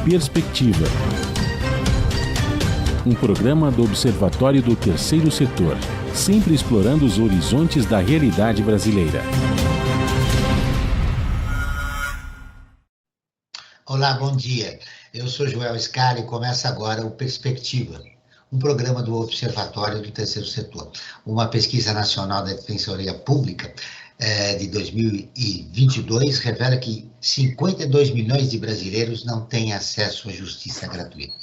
Perspectiva, um programa do Observatório do Terceiro Setor, sempre explorando os horizontes da realidade brasileira. Olá, bom dia. Eu sou Joel Scali e começa agora o Perspectiva, um programa do Observatório do Terceiro Setor. Uma pesquisa nacional da Defensoria Pública de 2022 revela que 52 milhões de brasileiros não têm acesso à justiça gratuita.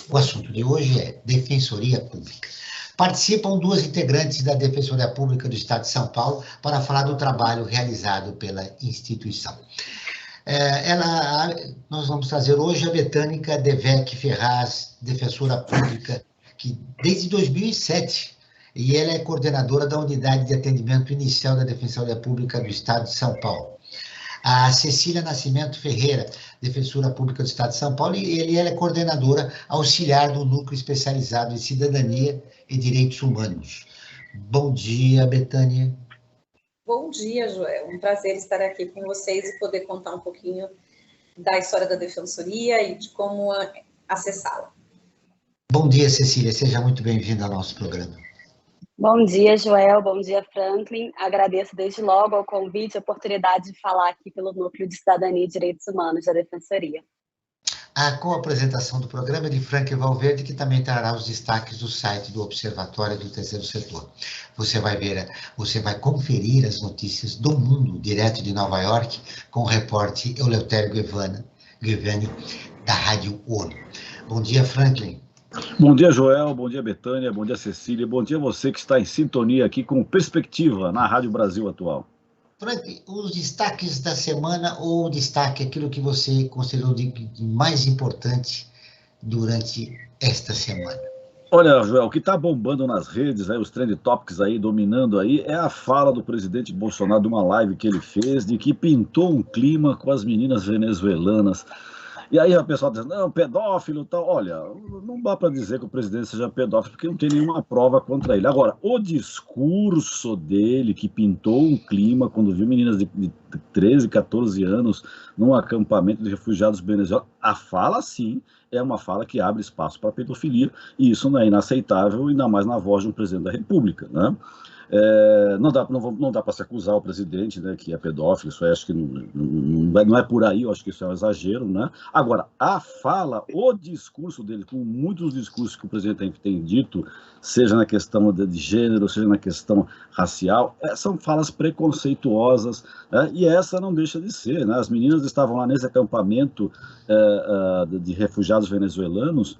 O assunto de hoje é Defensoria Pública. Participam duas integrantes da Defensoria Pública do Estado de São Paulo para falar do trabalho realizado pela instituição. Nós vamos trazer hoje a Betânica Devec Ferraz, defensora pública, que desde 2007, e ela é coordenadora da Unidade de Atendimento Inicial da Defensoria Pública do Estado de São Paulo. A Cecília Nascimento Ferreira, defensora pública do Estado de São Paulo, e ela é coordenadora auxiliar do Núcleo Especializado em Cidadania e Direitos Humanos. Bom dia, Betânia. Bom dia, Joel. Um prazer estar aqui com vocês e poder contar um pouquinho da história da Defensoria e de como acessá-la. Bom dia, Cecília. Seja muito bem-vinda ao nosso programa. Bom dia, Joel. Bom dia, Franklin. Agradeço desde logo o convite e a oportunidade de falar aqui pelo Núcleo de Cidadania e Direitos Humanos da Defensoria. Com a apresentação do programa é de Franklin Valverde, que também trará os destaques do site do Observatório do Terceiro Setor. Você vai conferir as notícias do mundo, direto de Nova York, com o repórter Eleutério Guevani, da Rádio ONU. Bom dia, Franklin. Bom dia, Joel, bom dia, Betânia, bom dia, Cecília, bom dia a você que está em sintonia aqui com Perspectiva na Rádio Brasil Atual. Frank, os destaques da semana ou destaque aquilo que você considerou de mais importante durante esta semana? Olha, Joel, o que está bombando nas redes, os trend topics aí, dominando aí, é a fala do presidente Bolsonaro de uma live que ele fez, de que pintou um clima com as meninas venezuelanas. E aí a pessoa diz, não, pedófilo e tal. Olha, não dá para dizer que o presidente seja pedófilo, porque não tem nenhuma prova contra ele. Agora, o discurso dele, que pintou um clima quando viu meninas de 13, 14 anos num acampamento de refugiados venezuelanos, a fala, sim, é uma fala que abre espaço para pedofilia, e isso não é inaceitável, ainda mais na voz de um presidente da República, né? Não dá para se acusar o presidente, né, que é pedófilo, isso acho que não é por aí, eu acho que isso é um exagero, né? Agora, a fala, o discurso dele, com muitos discursos que o presidente tem dito, seja na questão de gênero, seja na questão racial, são falas preconceituosas, né? E essa não deixa de ser, né? As meninas estavam lá nesse acampamento de refugiados venezuelanos,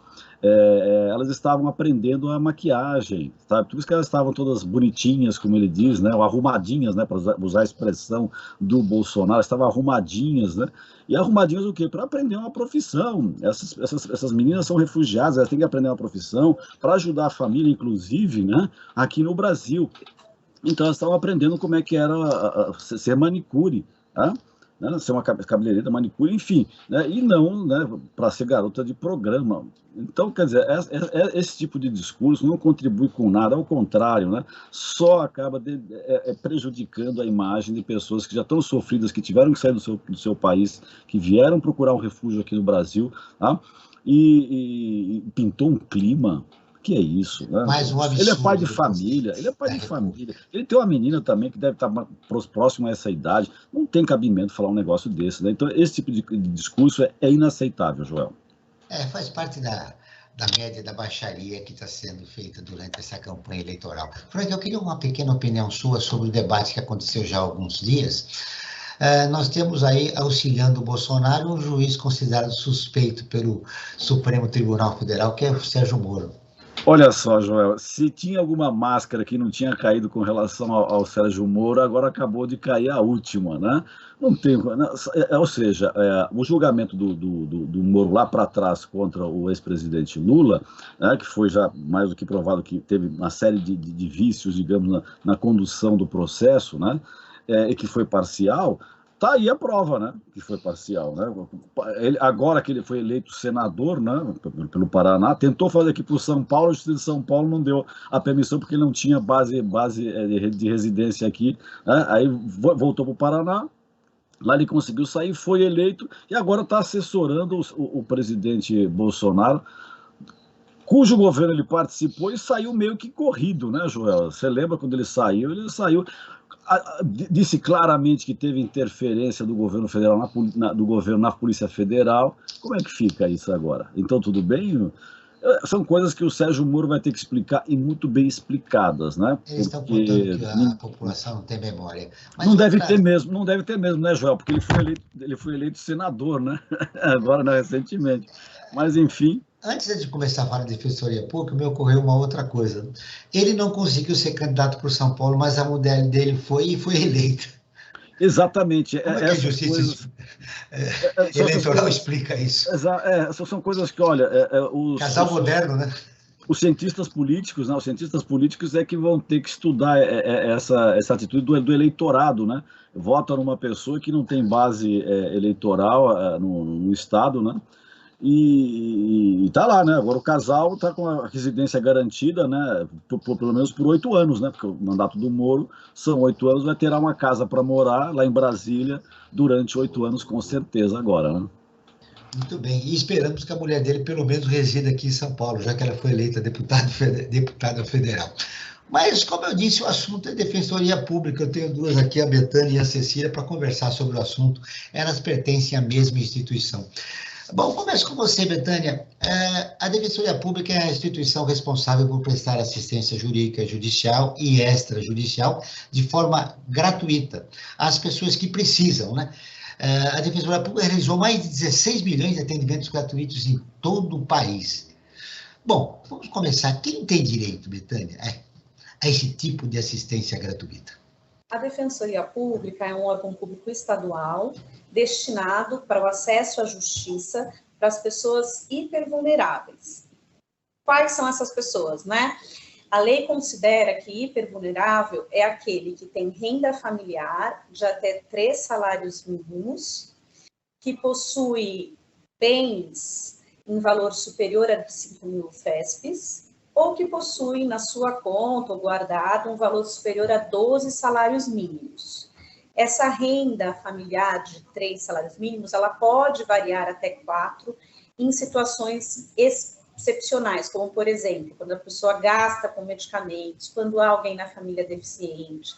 elas estavam aprendendo a maquiagem, sabe? Por isso que elas estavam todas bonitinhas, como ele diz, né? Ou arrumadinhas, né? Para usar a expressão do Bolsonaro, estavam arrumadinhas, né? E arrumadinhas o quê? Para aprender uma profissão. Essas meninas são refugiadas, elas têm que aprender uma profissão para ajudar a família, inclusive, né? Aqui no Brasil. Então elas estavam aprendendo como é que era ser manicure, tá? Né, ser uma cabeleireira, manicure, enfim, né, e não, né, para ser garota de programa. Então, quer dizer, esse tipo de discurso não contribui com nada, ao contrário, né, só acaba prejudicando a imagem de pessoas que já estão sofridas, que tiveram que sair do seu país, que vieram procurar um refúgio aqui no Brasil, tá? E pintou um clima. Que é isso, né? Mais um absurdo. Ele é pai de família, ele tem uma menina também que deve estar próximo a essa idade, não tem cabimento falar um negócio desse, né? Então esse tipo de discurso é inaceitável, Joel. Faz parte da média da baixaria que está sendo feita durante essa campanha eleitoral. Frank, eu queria uma pequena opinião sua sobre o debate que aconteceu já há alguns dias. Nós temos aí, auxiliando o Bolsonaro, um juiz considerado suspeito pelo Supremo Tribunal Federal, que é o Sérgio Moro. Olha só, Joel, se tinha alguma máscara que não tinha caído com relação ao Sérgio Moro, agora acabou de cair a última, né? Não tem, ou seja, o julgamento do Moro lá para trás contra o ex-presidente Lula, né, que foi já mais do que provado que teve uma série de vícios, digamos, na condução do processo, né? E que foi parcial. Tá aí a prova, né, que foi parcial, né? Agora que ele foi eleito senador, né, pelo Paraná, tentou fazer aqui para o São Paulo, a Justiça de São Paulo não deu a permissão porque ele não tinha base de residência aqui, né? Aí voltou para o Paraná, Lá ele conseguiu sair, foi eleito e agora está assessorando o presidente Bolsonaro, cujo governo ele participou e saiu meio que corrido, né, Joel? Você lembra quando ele saiu? Ele saiu, disse claramente que teve interferência do governo federal do governo na Polícia Federal. Como é que fica isso agora? Então, tudo bem? São coisas que o Sérgio Moro vai ter que explicar e muito bem explicadas, né? Eles estão contando que a população não tem memória. Mas não deve ter mesmo, né, Joel? Porque ele foi eleito senador, né? Agora, né, recentemente. Mas, enfim. Antes de começar a falar de Defensoria Pública, me ocorreu uma outra coisa. Ele não conseguiu ser candidato por São Paulo, mas a mulher dele foi eleita. Exatamente. Como é que a justiça eleitoral explica isso? São coisas que, olha... Casal moderno, né? Os cientistas políticos, né? Os cientistas políticos é que vão ter que estudar essa atitude do eleitorado, né? Vota numa pessoa que não tem base eleitoral no Estado, né? E está lá, né? Agora o casal está com a residência garantida, né? Pelo menos por 8 anos, né? Porque o mandato do Moro são 8 anos, vai ter uma casa para morar lá em Brasília durante 8 anos, com certeza, agora, né? Muito bem, e esperamos que a mulher dele pelo menos resida aqui em São Paulo, já que ela foi eleita deputada federal. Mas, como eu disse, o assunto é Defensoria Pública. Eu tenho duas aqui, a Betânia e a Cecília, para conversar sobre o assunto. Elas pertencem à mesma instituição. Bom, começo com você, Betânia. A Defensoria Pública é a instituição responsável por prestar assistência jurídica, judicial e extrajudicial de forma gratuita às pessoas que precisam, né? A Defensoria Pública realizou mais de 16 milhões de atendimentos gratuitos em todo o país. Bom, vamos começar. Quem tem direito, Betânia, a esse tipo de assistência gratuita? A Defensoria Pública é um órgão público estadual destinado para o acesso à justiça para as pessoas hipervulneráveis. Quais são essas pessoas, né? A lei considera que hipervulnerável é aquele que tem renda familiar de até 3 salários mínimos, que possui bens em valor superior a 5.000 FESPs, ou que possui na sua conta ou guardado um valor superior a 12 salários mínimos. Essa renda familiar de 3 salários mínimos, ela pode variar até 4 em situações excepcionais, como, por exemplo, quando a pessoa gasta com medicamentos, quando há alguém na família deficiente,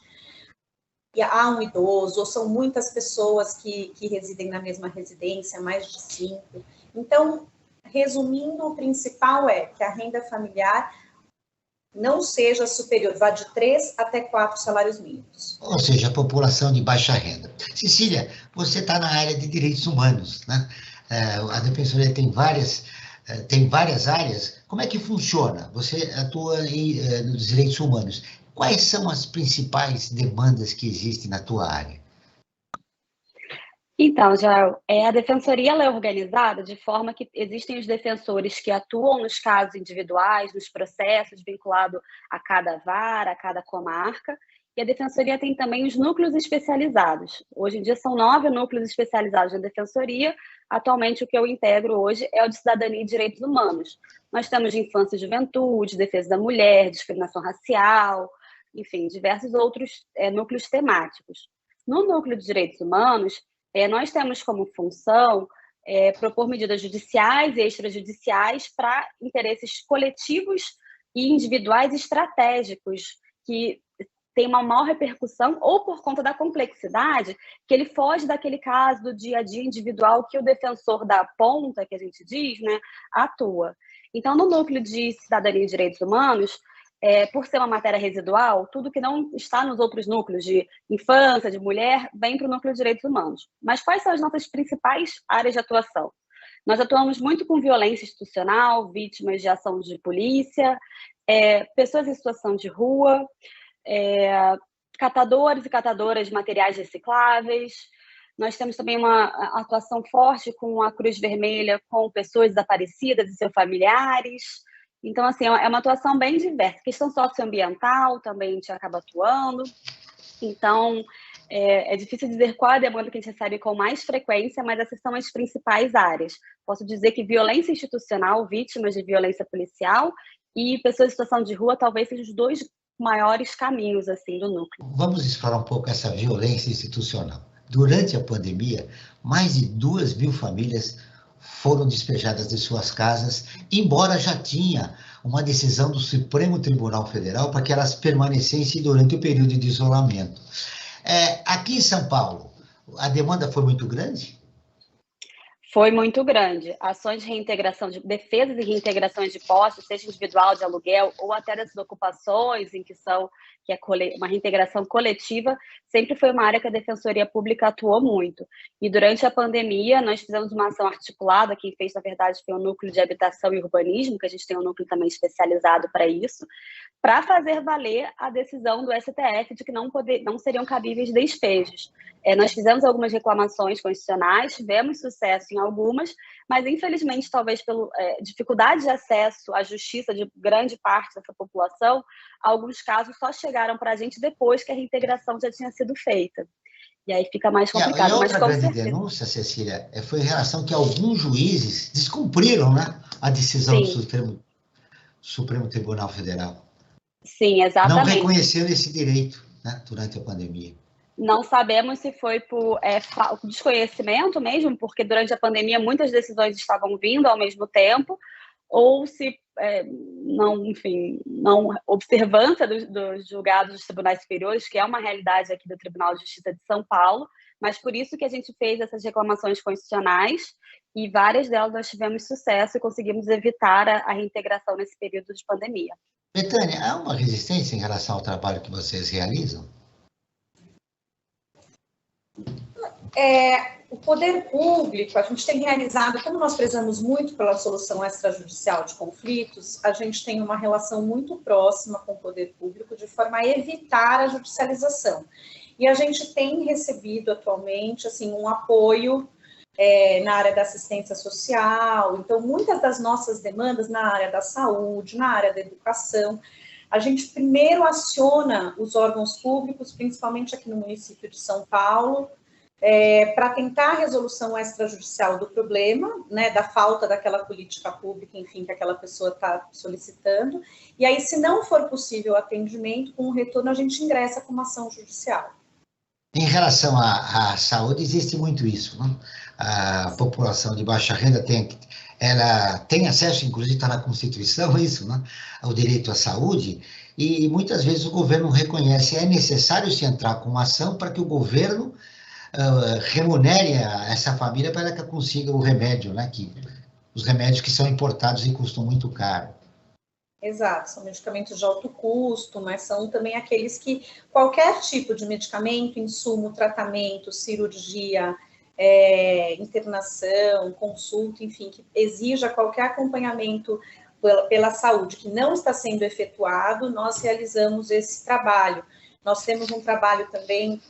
e há um idoso, ou são muitas pessoas que residem na mesma residência, mais de 5. Então, resumindo, o principal é que a renda familiar não seja superior, vá de 3 até 4 salários mínimos. Ou seja, a população de baixa renda. Cecília, você está na área de direitos humanos, né? A Defensoria tem várias áreas. Como é que funciona? Você atua nos direitos humanos. Quais são as principais demandas que existem na tua área? Então, Joel, a Defensoria ela é organizada de forma que existem os defensores que atuam nos casos individuais, nos processos vinculados a cada vara, a cada comarca, e a Defensoria tem também os núcleos especializados. Hoje em dia são 9 núcleos especializados na Defensoria. Atualmente o que eu integro hoje é o de Cidadania e Direitos Humanos. Nós temos de infância e juventude, defesa da mulher, discriminação racial, enfim, diversos outros núcleos temáticos. No núcleo de direitos humanos, nós temos como função propor medidas judiciais e extrajudiciais para interesses coletivos e individuais estratégicos que têm uma maior repercussão ou por conta da complexidade, que ele foge daquele caso do dia a dia individual que o defensor da ponta, que a gente diz, né, atua. Então, no núcleo de Cidadania e Direitos Humanos, por ser uma matéria residual, tudo que não está nos outros núcleos de infância, de mulher, vem para o núcleo de direitos humanos. Mas quais são as nossas principais áreas de atuação? Nós atuamos muito com violência institucional, vítimas de ação de polícia, pessoas em situação de rua, catadores e catadoras de materiais recicláveis. Nós temos também uma atuação forte com a Cruz Vermelha, com pessoas desaparecidas e seus familiares. Então, assim, é uma atuação bem diversa. Questão socioambiental também a gente acaba atuando. Então, é difícil dizer qual a demanda que a gente recebe com mais frequência, mas essas são as principais áreas. Posso dizer que violência institucional, vítimas de violência policial e pessoas em situação de rua talvez sejam os 2 maiores caminhos assim, do núcleo. Vamos explorar um pouco essa violência institucional. durante a pandemia, mais de 2.000 famílias foram despejadas de suas casas, embora já tinha uma decisão do Supremo Tribunal Federal para que elas permanecessem durante o período de isolamento. Aqui em São Paulo, a demanda foi muito grande? Foi muito grande. Ações de reintegração, de defesas e reintegrações de posse, seja individual, de aluguel, ou até dessas ocupações, que é uma reintegração coletiva, sempre foi uma área que a Defensoria Pública atuou muito. E durante a pandemia, nós fizemos uma ação articulada, quem fez, na verdade, foi o Núcleo de Habitação e Urbanismo, que a gente tem um núcleo também especializado para isso, para fazer valer a decisão do STF de que não seriam cabíveis despejos. Nós fizemos algumas reclamações constitucionais, tivemos sucesso em algumas, mas infelizmente, talvez pela dificuldade de acesso à justiça de grande parte dessa população, alguns casos só chegaram para a gente depois que a reintegração já tinha sido feita. E aí fica mais complicado. E outra grande denúncia, Cecília, foi em relação que alguns juízes descumpriram, né, a decisão do Supremo Tribunal Federal. Sim, exatamente. Não reconhecendo esse direito, né, durante a pandemia. Não sabemos se foi por desconhecimento mesmo, porque durante a pandemia muitas decisões estavam vindo ao mesmo tempo, ou se não observância dos julgados dos tribunais superiores, que é uma realidade aqui do Tribunal de Justiça de São Paulo, mas por isso que a gente fez essas reclamações constitucionais e várias delas nós tivemos sucesso e conseguimos evitar a reintegração nesse período de pandemia. Betânia, há uma resistência em relação ao trabalho que vocês realizam? O poder público, a gente tem realizado, como nós prezamos muito pela solução extrajudicial de conflitos, a gente tem uma relação muito próxima com o poder público, de forma a evitar a judicialização. E a gente tem recebido atualmente assim, um apoio na área da assistência social. Então, muitas das nossas demandas na área da saúde, na área da educação, a gente primeiro aciona os órgãos públicos, principalmente aqui no município de São Paulo, para tentar a resolução extrajudicial do problema, né, da falta daquela política pública, enfim, que aquela pessoa está solicitando. E aí, se não for possível o atendimento, com o retorno, a gente ingressa com uma ação judicial. Em relação à saúde, existe muito isso, né? A população de baixa renda ela tem acesso, inclusive está na Constituição isso, né? Ao direito à saúde, e muitas vezes o governo reconhece, é necessário se entrar com uma ação para que o governo remunere essa família para que ela consiga o remédio, né? Os remédios que são importados e custam muito caro. Exato, são medicamentos de alto custo, mas são também aqueles que qualquer tipo de medicamento, insumo, tratamento, cirurgia, internação, consulta, enfim, que exija qualquer acompanhamento pela saúde que não está sendo efetuado, nós realizamos esse trabalho. Nós temos um trabalho também,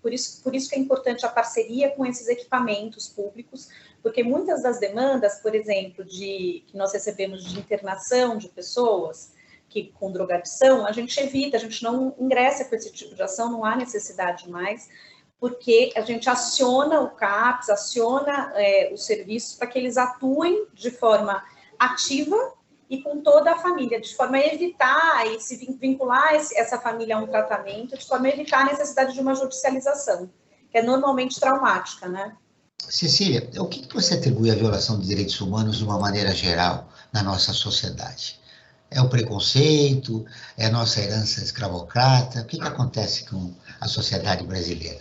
por isso que é importante a parceria com esses equipamentos públicos, porque muitas das demandas, por exemplo, que nós recebemos de internação de pessoas com drogadição, a gente evita, a gente não ingressa com esse tipo de ação, não há necessidade mais, porque a gente aciona o CAPS, aciona os serviços para que eles atuem de forma ativa e com toda a família, de forma a evitar e se vincular essa família a um tratamento, de forma a evitar a necessidade de uma judicialização, que é normalmente traumática, né? Cecília, o que você atribui à violação de direitos humanos de uma maneira geral na nossa sociedade? É o preconceito? É a nossa herança escravocrata? O que acontece com a sociedade brasileira?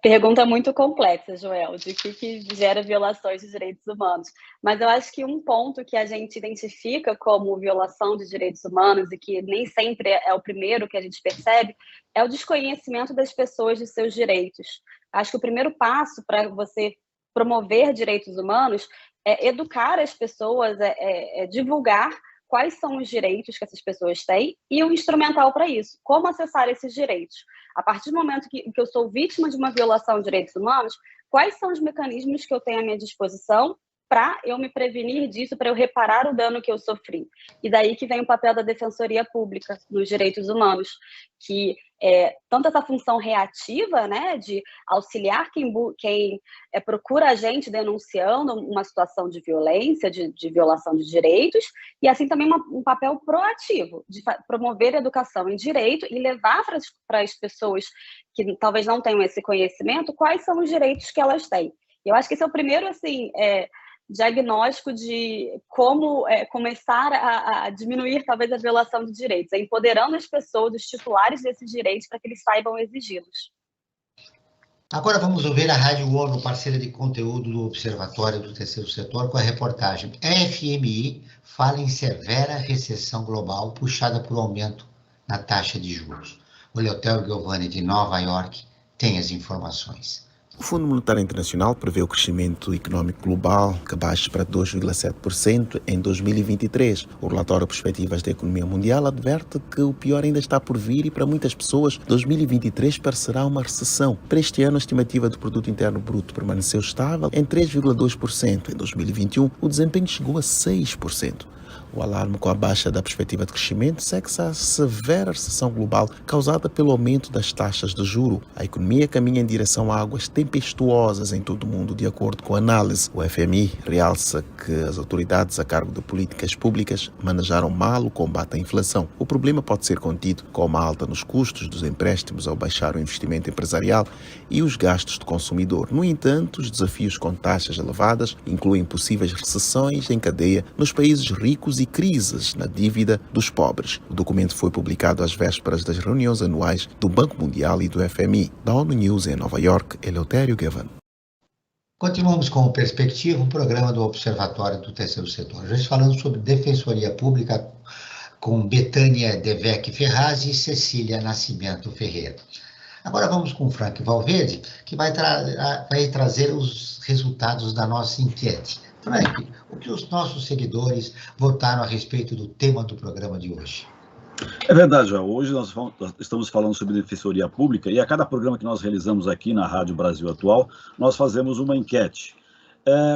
Pergunta muito complexa, Joel, de que gera violações de direitos humanos. Mas eu acho que um ponto que a gente identifica como violação de direitos humanos e que nem sempre é o primeiro que a gente percebe é o desconhecimento das pessoas de seus direitos. Acho que o primeiro passo para você promover direitos humanos é educar as pessoas, divulgar quais são os direitos que essas pessoas têm e o instrumental para isso, como acessar esses direitos. A partir do momento que eu sou vítima de uma violação de direitos humanos, quais são os mecanismos que eu tenho à minha disposição para eu me prevenir disso, para eu reparar o dano que eu sofri. E daí que vem o papel da Defensoria Pública nos direitos humanos, que tanto essa função reativa, né, de auxiliar quem procura a gente denunciando uma situação de violência, de violação de direitos, e assim também um papel proativo, de promover a educação em direito e levar para as pessoas que talvez não tenham esse conhecimento quais são os direitos que elas têm. Eu acho que esse é o primeiro, assim, diagnóstico de como começar a diminuir, talvez, a violação de direitos, empoderando as pessoas, os titulares desses direitos, para que eles saibam exigi-los. Agora vamos ouvir a Rádio ONU, parceira de conteúdo do Observatório do Terceiro Setor, com a reportagem FMI fala em severa recessão global puxada por aumento na taxa de juros. O Leotel Giovanni, de Nova York, tem as informações. O Fundo Monetário Internacional prevê o crescimento econômico global que baixe para 2,7% em 2023. O relatório Perspectivas da Economia Mundial adverte que o pior ainda está por vir e para muitas pessoas 2023 parecerá uma recessão. Para este ano, a estimativa do Produto Interno Bruto permaneceu estável em 3,2%. Em 2021, o desempenho chegou a 6%. O alarme com a baixa da perspectiva de crescimento segue-se à severa recessão global causada pelo aumento das taxas de juro. A economia caminha em direção a águas tempestuosas em todo o mundo, de acordo com a análise. O FMI realça que as autoridades a cargo de políticas públicas manejaram mal o combate à inflação. O problema pode ser contido com uma alta nos custos dos empréstimos ao baixar o investimento empresarial e os gastos do consumidor. No entanto, os desafios com taxas elevadas incluem possíveis recessões em cadeia nos países ricos e crises na dívida dos pobres. O documento foi publicado às vésperas das reuniões anuais do Banco Mundial e do FMI. Da ONU News em Nova York, Eleutério Gavan. Continuamos com o Perspectiva, um programa do Observatório do Terceiro Setor. Já falando sobre Defensoria Pública com Betânia Devec Ferraz e Cecília Nascimento Ferreira. Agora vamos com o Frank Valverde, que vai trazer os resultados da nossa enquete. Frank, o que os nossos seguidores votaram a respeito do tema do programa de hoje? É verdade, João. Hoje nós estamos falando sobre defensoria pública e a cada programa que nós realizamos aqui na Rádio Brasil Atual, nós fazemos uma enquete.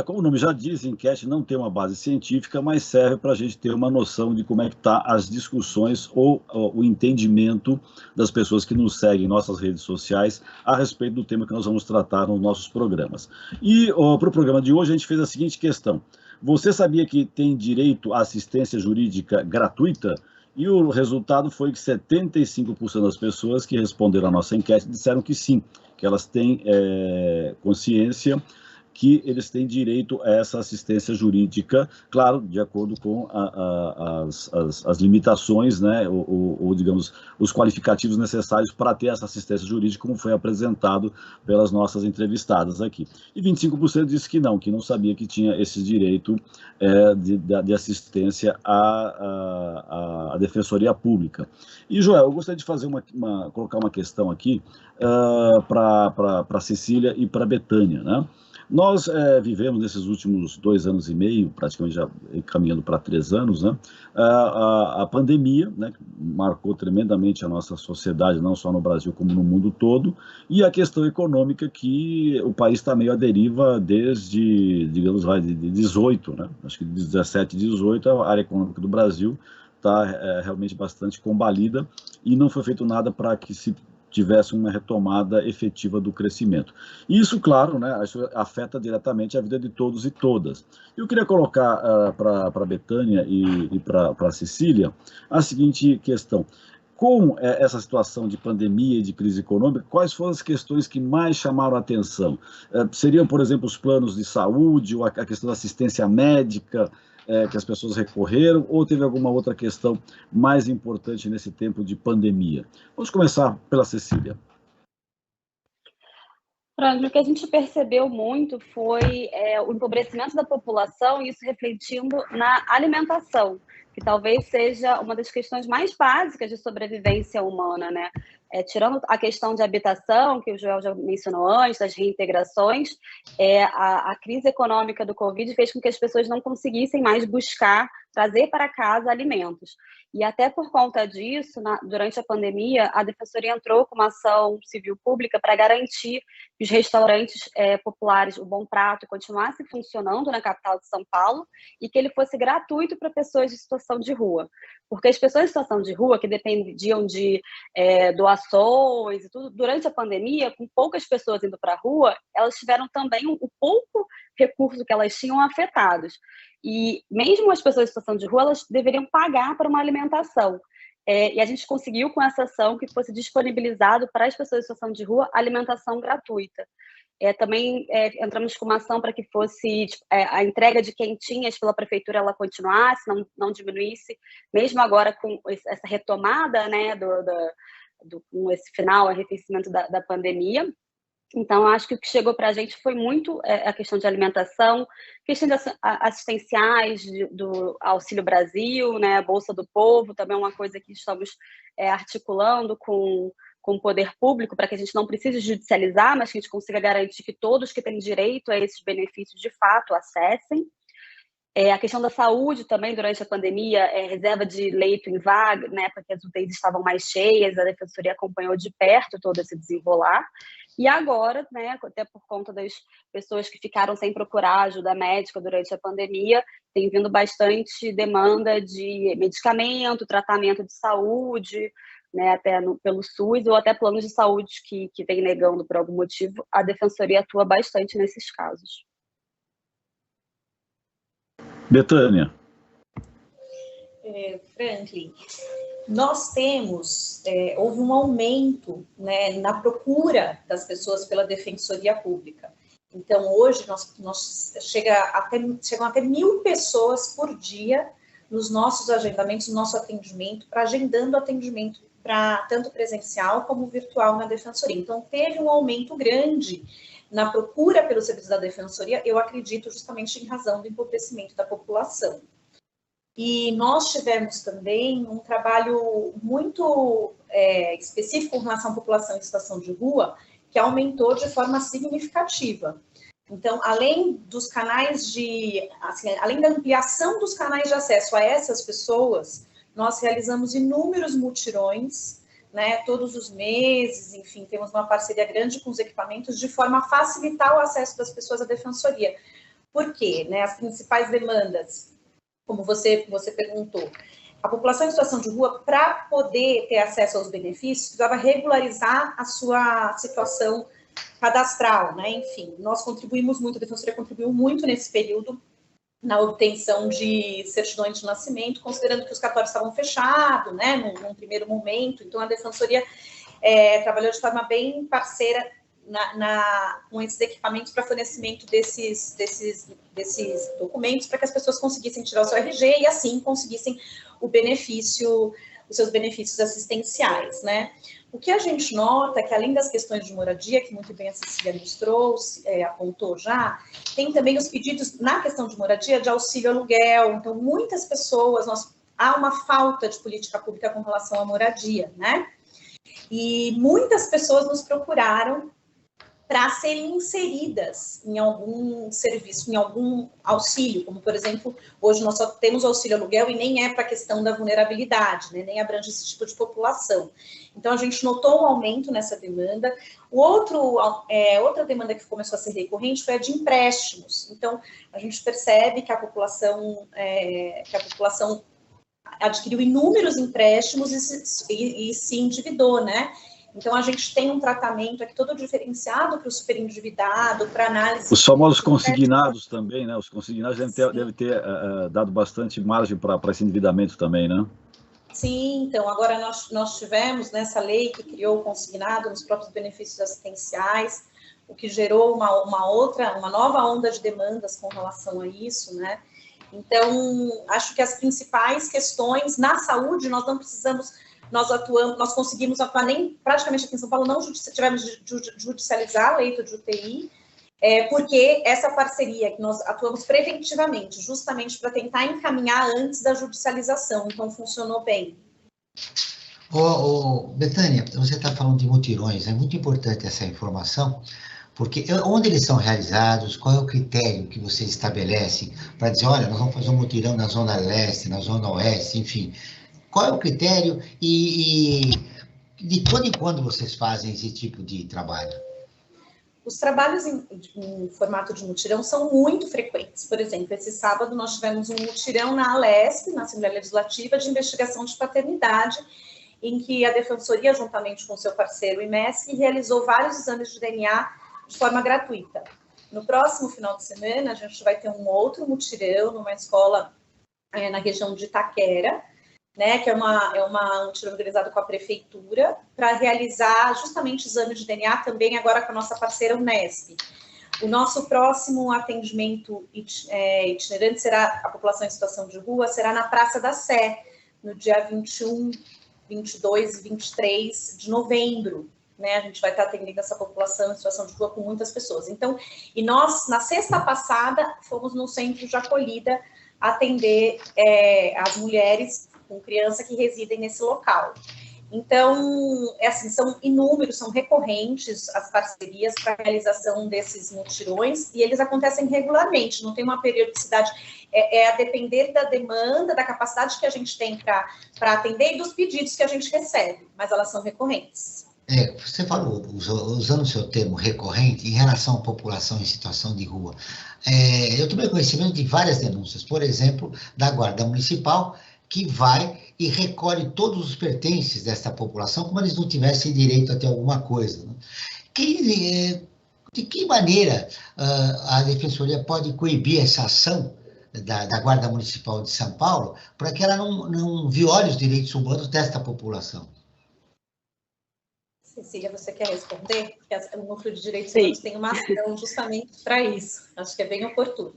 Como o nome já diz, enquete não tem uma base científica, mas serve para a gente ter uma noção de como é que estão as discussões ou o entendimento das pessoas que nos seguem em nossas redes sociais a respeito do tema que nós vamos tratar nos nossos programas. E para o programa de hoje a gente fez a seguinte questão: você sabia que tem direito à assistência jurídica gratuita? E o resultado foi que 75% das pessoas que responderam à nossa enquete disseram que sim, que elas têm consciência que eles têm direito a essa assistência jurídica, claro, de acordo com as limitações, né, ou, digamos, os qualificativos necessários para ter essa assistência jurídica, como foi apresentado pelas nossas entrevistadas aqui. E 25% disse que não sabia que tinha esse direito de assistência à Defensoria Pública. E, Joel, eu gostaria de fazer colocar uma questão aqui para a Cecília e para a Betânia, né? Nós vivemos nesses últimos 2 anos e meio, praticamente já caminhando para 3 anos, né, a pandemia, né, que marcou tremendamente a nossa sociedade, não só no Brasil como no mundo todo, e a questão econômica que o país está meio à deriva desde, digamos, de 18, né, acho que de 17, 18, a área econômica do Brasil está realmente bastante combalida e não foi feito nada para que se tivesse uma retomada efetiva do crescimento. Isso, claro, né, isso afeta diretamente a vida de todos e todas. Eu queria colocar para a Betânia e para a Cecília a seguinte questão: com essa situação de pandemia e de crise econômica, quais foram as questões que mais chamaram a atenção? Seriam, por exemplo, os planos de saúde, ou a questão da assistência médica, que as pessoas recorreram, ou teve alguma outra questão mais importante nesse tempo de pandemia? Vamos começar pela Cecília. O que a gente percebeu muito foi o empobrecimento da população, e isso refletindo na alimentação, que talvez seja uma das questões mais básicas de sobrevivência humana, né? Tirando a questão de habitação, que o Joel já mencionou antes, das reintegrações, a crise econômica do Covid fez com que as pessoas não conseguissem mais trazer para casa alimentos. E até por conta disso, durante a pandemia, a Defensoria entrou com uma ação civil pública para garantir que os restaurantes populares, o Bom Prato, continuasse funcionando na capital de São Paulo e que ele fosse gratuito para pessoas em situação de rua. Porque as pessoas em situação de rua, que dependiam de doações aglomerações e tudo, durante a pandemia, com poucas pessoas indo para a rua, elas tiveram também o pouco recurso que elas tinham afetados. E mesmo as pessoas em situação de rua, elas deveriam pagar para uma alimentação. E a gente conseguiu, com essa ação, que fosse disponibilizado para as pessoas em situação de rua alimentação gratuita. Também entramos com uma ação para que fosse a entrega de quentinhas pela prefeitura, ela continuasse, não diminuísse, mesmo agora com essa retomada, né, com esse final, arrefecimento da pandemia. Então, acho que o que chegou para a gente foi muito a questão de alimentação, questões assistenciais do Auxílio Brasil, né, a Bolsa do Povo, também é uma coisa que estamos articulando com o poder público, para que a gente não precise judicializar, mas que a gente consiga garantir que todos que têm direito a esses benefícios, de fato, acessem. A questão da saúde também, durante a pandemia, reserva de leito em vaga, né, porque as UTIs estavam mais cheias, a Defensoria acompanhou de perto todo esse desenrolar. E agora, né, até por conta das pessoas que ficaram sem procurar ajuda médica durante a pandemia, tem vindo bastante demanda de medicamento, tratamento de saúde, né, até pelo SUS, ou até planos de saúde que vem negando por algum motivo. A Defensoria atua bastante nesses casos. Betânia. Franklin, nós temos, houve um aumento, né, na procura das pessoas pela Defensoria Pública. Então, hoje, chegam até 1.000 pessoas por dia nos nossos agendamentos, no nosso atendimento, agendando atendimento tanto presencial como virtual na Defensoria. Então, teve um aumento grande na procura pelo serviço da Defensoria, eu acredito justamente em razão do empobrecimento da população. E nós tivemos também um trabalho muito específico com relação à população em situação de rua, que aumentou de forma significativa. Então, além dos canais além da ampliação dos canais de acesso a essas pessoas, nós realizamos inúmeros mutirões, né, todos os meses, enfim, temos uma parceria grande com os equipamentos de forma a facilitar o acesso das pessoas à Defensoria. Por quê? Né, as principais demandas, como você perguntou, a população em situação de rua, para poder ter acesso aos benefícios, precisava regularizar a sua situação cadastral, né? Enfim, nós contribuímos muito, a Defensoria contribuiu muito nesse período na obtenção de certidões de nascimento, considerando que os cartórios estavam fechados, né, num primeiro momento. Então, a Defensoria trabalhou de forma bem parceira com esses equipamentos para fornecimento desses documentos, para que as pessoas conseguissem tirar o seu RG e, assim, conseguissem os seus benefícios assistenciais, né? O que a gente nota é que, além das questões de moradia, que muito bem a Cecília nos trouxe, apontou já, tem também os pedidos, na questão de moradia, de auxílio aluguel. Então, muitas pessoas, há uma falta de política pública com relação à moradia, né? E muitas pessoas nos procuraram para serem inseridas em algum serviço, em algum auxílio, como, por exemplo, hoje nós só temos auxílio aluguel e nem é para a questão da vulnerabilidade, né, nem abrange esse tipo de população. Então, a gente notou um aumento nessa demanda. Outra demanda que começou a ser recorrente foi a de empréstimos. Então, a gente percebe que a população adquiriu inúmeros empréstimos e se endividou, né? Então, a gente tem um tratamento aqui todo diferenciado para o superendividado, para análise... Os famosos consignados também, né? Os consignados devem ter dado bastante margem para esse endividamento também, né? Sim, então, agora nós tivemos nessa lei que criou o consignado nos próprios benefícios assistenciais, o que gerou uma nova onda de demandas com relação a isso, né? Então, acho que as principais questões na saúde, nós conseguimos atuar praticamente aqui em São Paulo, não tivemos de judicializar leito de UTI, porque essa parceria que nós atuamos preventivamente, justamente para tentar encaminhar antes da judicialização, então funcionou bem. Betânia, você está falando de mutirões, é muito importante essa informação, porque onde eles são realizados, qual é o critério que você estabelece para dizer, olha, nós vamos fazer um mutirão na Zona Leste, na Zona Oeste, enfim... Qual é o critério e de quando em quando vocês fazem esse tipo de trabalho? Os trabalhos em formato de mutirão são muito frequentes. Por exemplo, esse sábado nós tivemos um mutirão na ALESP, na Assembleia Legislativa, de investigação de paternidade, em que a Defensoria, juntamente com seu parceiro IMESC, realizou vários exames de DNA de forma gratuita. No próximo final de semana, a gente vai ter um outro mutirão numa escola na região de Itaquera, né, que é um mutirão organizado com a prefeitura, para realizar justamente exame de DNA também agora com a nossa parceira Unesp. O nosso próximo atendimento itinerante será a população em situação de rua, será na Praça da Sé, no dia 21, 22 e 23 de novembro. Né, a gente vai estar atendendo essa população em situação de rua com muitas pessoas. Então, e nós, na sexta passada, fomos no centro de acolhida atender as mulheres com criança que residem nesse local. Então, assim, são inúmeros, são recorrentes as parcerias para a realização desses mutirões, e eles acontecem regularmente, não tem uma periodicidade, a depender da demanda, da capacidade que a gente tem para atender e dos pedidos que a gente recebe, mas elas são recorrentes. Você falou, usando o seu termo recorrente, em relação à população em situação de rua. Eu tomei conhecimento de várias denúncias, por exemplo, da Guarda Municipal, que vai e recolhe todos os pertences desta população, como eles não tivessem direito a ter alguma coisa. Né? De que maneira a Defensoria pode coibir essa ação da Guarda Municipal de São Paulo para que ela não viole os direitos humanos desta população? Cecília, você quer responder? Porque o Núcleo de Direitos Humanos tem uma ação justamente para isso. Acho que é bem oportuno.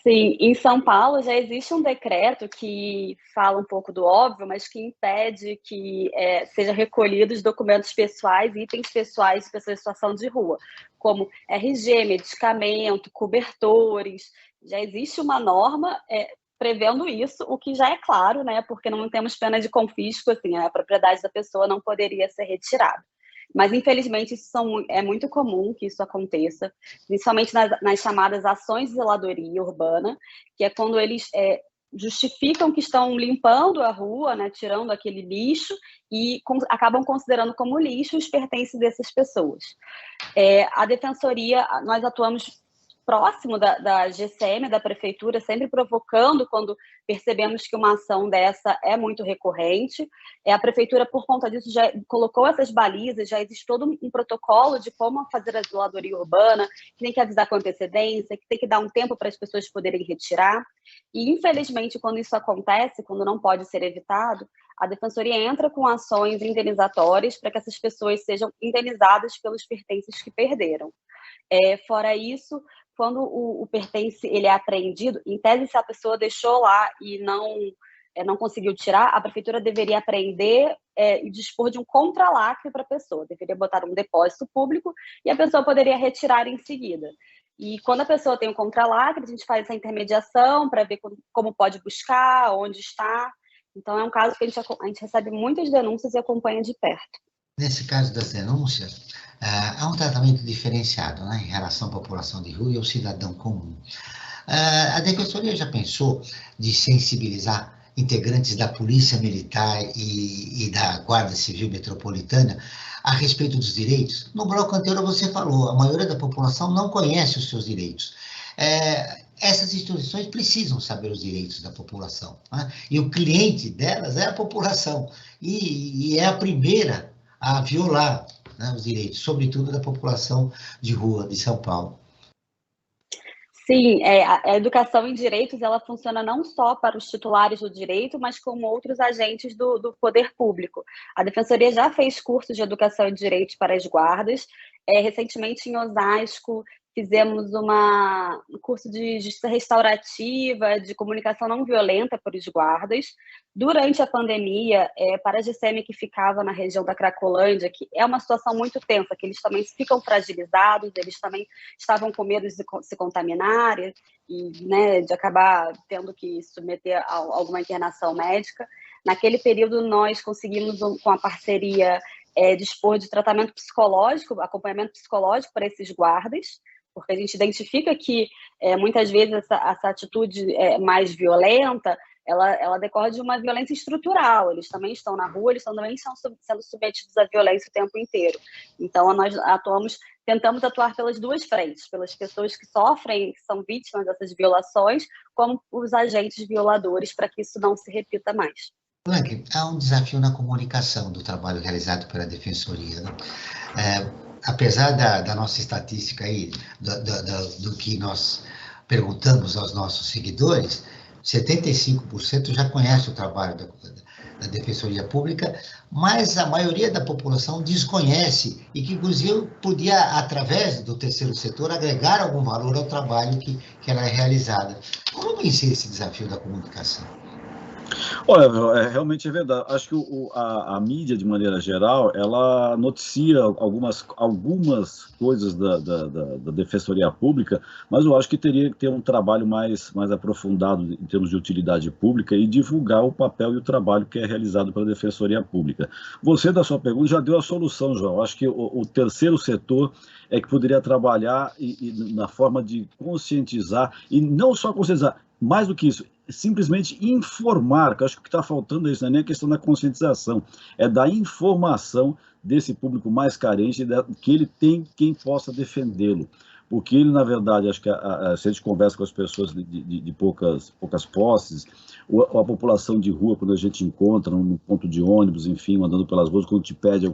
Sim, em São Paulo já existe um decreto que fala um pouco do óbvio, mas que impede que sejam recolhidos documentos pessoais, itens pessoais de pessoas em situação de rua, como RG, medicamento, cobertores. Já existe uma norma prevendo isso, o que já é claro, né, porque não temos pena de confisco, assim, a propriedade da pessoa não poderia ser retirada. Mas, infelizmente, é muito comum que isso aconteça, principalmente nas chamadas ações de zeladoria urbana, que é quando eles justificam que estão limpando a rua, né, tirando aquele lixo, e acabam considerando como lixo os pertences dessas pessoas. A Defensoria, nós atuamos próximo da GCM, da prefeitura, sempre provocando quando percebemos que uma ação dessa é muito recorrente. A prefeitura, por conta disso, já colocou essas balizas, já existe todo um protocolo de como fazer a zeladoria urbana, que tem que avisar com antecedência, que tem que dar um tempo para as pessoas poderem retirar. E, infelizmente, quando isso acontece, quando não pode ser evitado, a Defensoria entra com ações indenizatórias para que essas pessoas sejam indenizadas pelos pertences que perderam. Fora isso, quando o pertence ele é apreendido, em tese, se a pessoa deixou lá e não conseguiu tirar, a prefeitura deveria apreender e dispor de um contralacre para a pessoa, deveria botar um depósito público e a pessoa poderia retirar em seguida. E quando a pessoa tem um contralacre, a gente faz essa intermediação para ver como pode buscar, onde está. Então, é um caso que a gente recebe muitas denúncias e acompanha de perto. Nesse caso das denúncias, há um tratamento diferenciado, né, em relação à população de rua e ao cidadão comum. A Defensoria já pensou de sensibilizar integrantes da Polícia Militar e da Guarda Civil Metropolitana a respeito dos direitos? No bloco anterior você falou, a maioria da população não conhece os seus direitos. Essas instituições precisam saber os direitos da população, né? E o cliente delas é a população, e é a primeira a violar, né, os direitos, sobretudo da população de rua de São Paulo. Sim, a educação em direitos, ela funciona não só para os titulares do direito, mas como outros agentes do poder público. A Defensoria já fez cursos de educação em direitos para as guardas. Recentemente, em Osasco, fizemos um curso de justiça restaurativa, de comunicação não violenta para os guardas. Durante a pandemia, para a GCM que ficava na região da Cracolândia, que é uma situação muito tensa, que eles também ficam fragilizados, eles também estavam com medo de se contaminarem e, né, de acabar tendo que submeter a alguma internação médica. Naquele período, nós conseguimos, com a parceria, dispor de tratamento psicológico, acompanhamento psicológico para esses guardas, porque a gente identifica que muitas vezes essa atitude mais violenta, ela decorre de uma violência estrutural. Eles também estão na rua, eles também estão sendo submetidos à violência o tempo inteiro. Então, nós tentamos atuar pelas duas frentes, pelas pessoas que sofrem, que são vítimas dessas violações, como os agentes violadores, para que isso não se repita mais. Franklin, há um desafio na comunicação do trabalho realizado pela Defensoria, né? Apesar da nossa estatística aí, do que nós perguntamos aos nossos seguidores, 75% já conhece o trabalho da Defensoria Pública, mas a maioria da população desconhece e que, inclusive, podia, através do terceiro setor, agregar algum valor ao trabalho que ela é realizada. Como vencer esse desafio da comunicação? Olha, realmente é verdade. Acho que a mídia, de maneira geral, ela noticia algumas coisas da Defensoria Pública, mas eu acho que teria que ter um trabalho mais aprofundado em termos de utilidade pública e divulgar o papel e o trabalho que é realizado pela Defensoria Pública. Você, da sua pergunta, já deu a solução, João. Acho que o terceiro setor é que poderia trabalhar na forma de conscientizar, e não só conscientizar, mais do que isso, simplesmente informar, que eu acho que o que está faltando é isso, não é nem a questão da conscientização, é da informação desse público mais carente, que ele tem quem possa defendê-lo. Porque ele, na verdade, acho que se a gente conversa com as pessoas de poucas posses, a população de rua, quando a gente encontra no ponto de ônibus, enfim, andando pelas ruas, quando te pede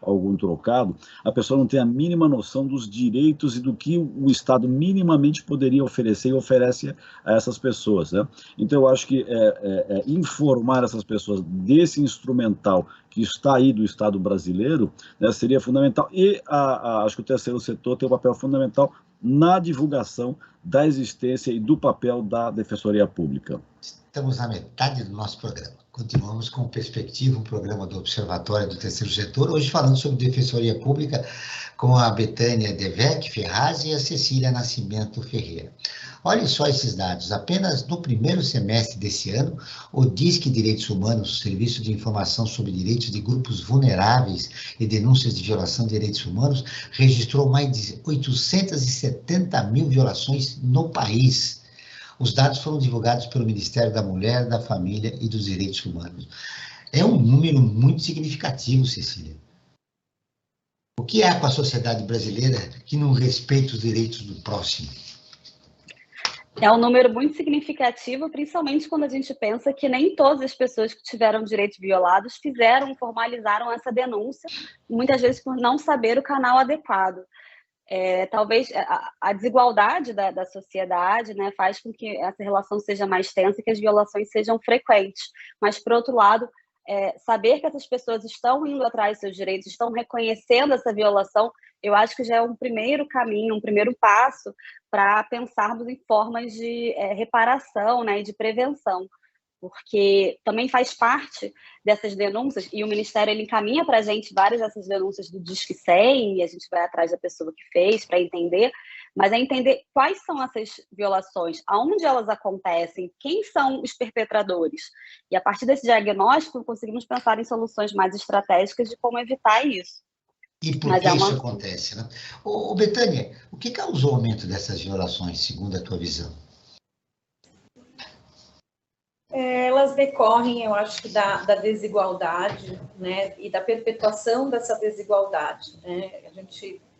algum trocado, a pessoa não tem a mínima noção dos direitos e do que o Estado minimamente poderia oferecer e oferece a essas pessoas, né? Então, eu acho que informar essas pessoas desse instrumental que está aí do Estado brasileiro, né, seria fundamental. E acho que o terceiro setor tem um papel fundamental na divulgação da existência e do papel da Defensoria Pública. Estamos na metade do nosso programa. Continuamos com Perspectiva, um programa do Observatório do Terceiro Setor, hoje falando sobre Defensoria Pública com a Betânia Devec Ferraz e a Cecília Nascimento Ferreira. Olhem só esses dados. Apenas no primeiro semestre desse ano, o DISC Direitos Humanos, Serviço de Informação sobre Direitos de Grupos Vulneráveis e Denúncias de Violação de Direitos Humanos, registrou mais de 870 mil violações no país. Os dados foram divulgados pelo Ministério da Mulher, da Família e dos Direitos Humanos. É um número muito significativo, Cecília. O que há com a sociedade brasileira que não respeita os direitos do próximo? É um número muito significativo, principalmente quando a gente pensa que nem todas as pessoas que tiveram direitos violados formalizaram essa denúncia, muitas vezes por não saber o canal adequado. Talvez a desigualdade da sociedade, né, faz com que essa relação seja mais tensa e que as violações sejam frequentes. Mas, por outro lado, saber que essas pessoas estão indo atrás dos seus direitos, estão reconhecendo essa violação, eu acho que já é um primeiro caminho, um primeiro passo para pensarmos em formas de reparação, né, e de prevenção. Porque também faz parte dessas denúncias, e o Ministério ele encaminha para a gente várias dessas denúncias do Disque 100, e a gente vai atrás da pessoa que fez para entender, mas é entender quais são essas violações, aonde elas acontecem, quem são os perpetradores. E a partir desse diagnóstico, conseguimos pensar em soluções mais estratégicas de como evitar isso. E por que isso acontece, né? Betânia, o que causou o aumento dessas violações, segundo a tua visão? Elas decorrem, eu acho que da desigualdade, né, e da perpetuação dessa desigualdade, né,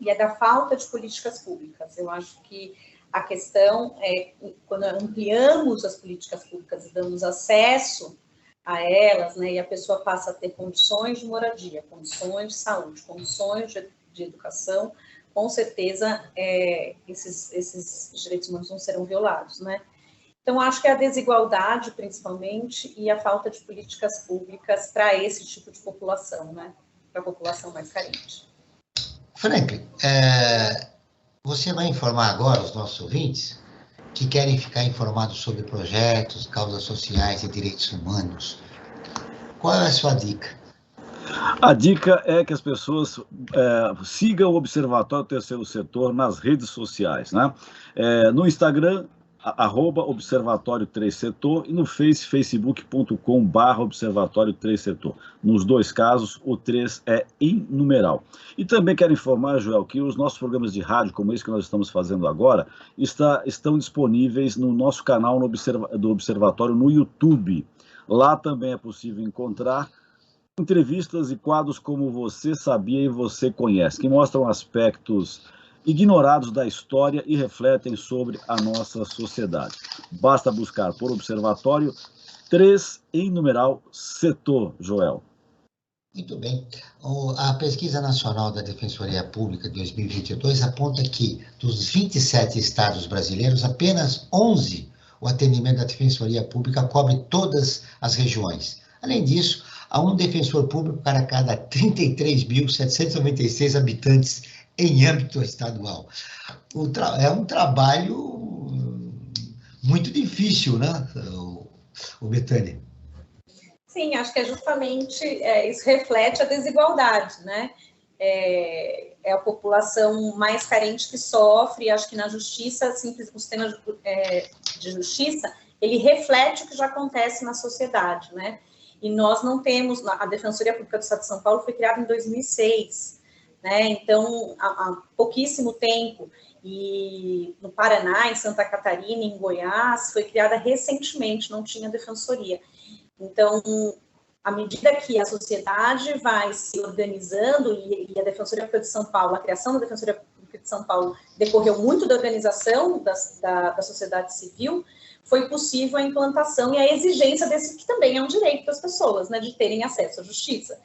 e é da falta de políticas públicas. Eu acho que a questão é, quando ampliamos as políticas públicas e damos acesso a elas, né, e a pessoa passa a ter condições de moradia, condições de saúde, condições de educação, com certeza esses direitos humanos não serão violados, né? Então, acho que é a desigualdade, principalmente, e a falta de políticas públicas para esse tipo de população, né? Para a população mais carente. Franklin, você vai informar agora os nossos ouvintes que querem ficar informados sobre projetos, causas sociais e direitos humanos. Qual é a sua dica? A dica é que as pessoas sigam o Observatório Terceiro Setor nas redes sociais, né? No Instagram, @Observatório 3 Setor, e no facebook.com/Observatório 3 Setor. Nos dois casos, o 3 é em numeral. E também quero informar, Joel, que os nossos programas de rádio, como esse que nós estamos fazendo agora, estão disponíveis no nosso canal do Observatório no YouTube. Lá também é possível encontrar entrevistas e quadros como Você Sabia e Você Conhece, que mostram aspectos ignorados da história e refletem sobre a nossa sociedade. Basta buscar por Observatório 3 em numeral setor, Joel. Muito bem. A Pesquisa Nacional da Defensoria Pública de 2022 aponta que, dos 27 estados brasileiros, apenas 11 o atendimento da Defensoria Pública cobre todas as regiões. Além disso, há um defensor público para cada 33.796 habitantes em âmbito estadual. É um trabalho muito difícil, né, o Betânia? Sim, acho que é justamente isso reflete a desigualdade, né? É a população mais carente que sofre. Acho que na justiça, simples, o sistema de justiça, ele reflete o que já acontece na sociedade, né? E nós não temos, a Defensoria Pública do Estado de São Paulo foi criada em 2006, né? Então, há pouquíssimo tempo. E no Paraná, em Santa Catarina, em Goiás, foi criada recentemente, não tinha defensoria. Então, à medida que a sociedade vai se organizando, e a Defensoria Pública de São Paulo, a criação da Defensoria Pública de São Paulo decorreu muito da organização da sociedade civil, foi possível a implantação e a exigência desse, que também é um direito das pessoas, né, de terem acesso à justiça.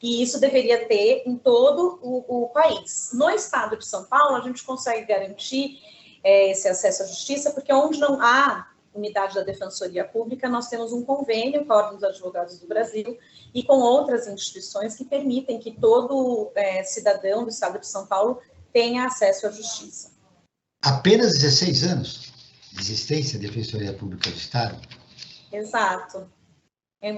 E isso deveria ter em todo o país. No estado de São Paulo, a gente consegue garantir esse acesso à justiça, porque onde não há unidade da Defensoria Pública, nós temos um convênio com a Ordem dos Advogados do Brasil e com outras instituições que permitem que todo cidadão do estado de São Paulo tenha acesso à justiça. Apenas 16 anos de existência da Defensoria Pública do Estado? Exato.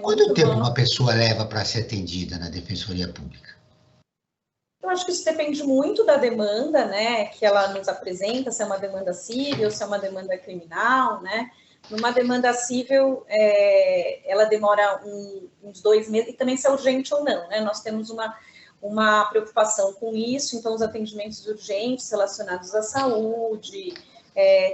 Quanto tempo uma pessoa leva para ser atendida na Defensoria Pública? Eu acho que isso depende muito da demanda, né, que ela nos apresenta, se é uma demanda civil, se é uma demanda criminal, né? Numa demanda civil, ela demora uns 2 meses, e também se é urgente ou não, né? Nós temos uma preocupação com isso, então os atendimentos urgentes relacionados à saúde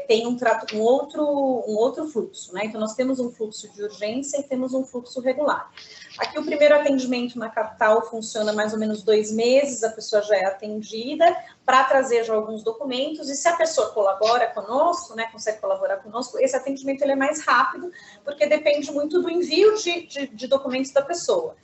tem um outro fluxo, né? Então nós temos um fluxo de urgência e temos um fluxo regular. Aqui o primeiro atendimento na capital funciona mais ou menos 2 meses, a pessoa já é atendida para trazer já alguns documentos, e se a pessoa colabora conosco, né, consegue colaborar conosco, esse atendimento ele é mais rápido, porque depende muito do envio de documentos da pessoa.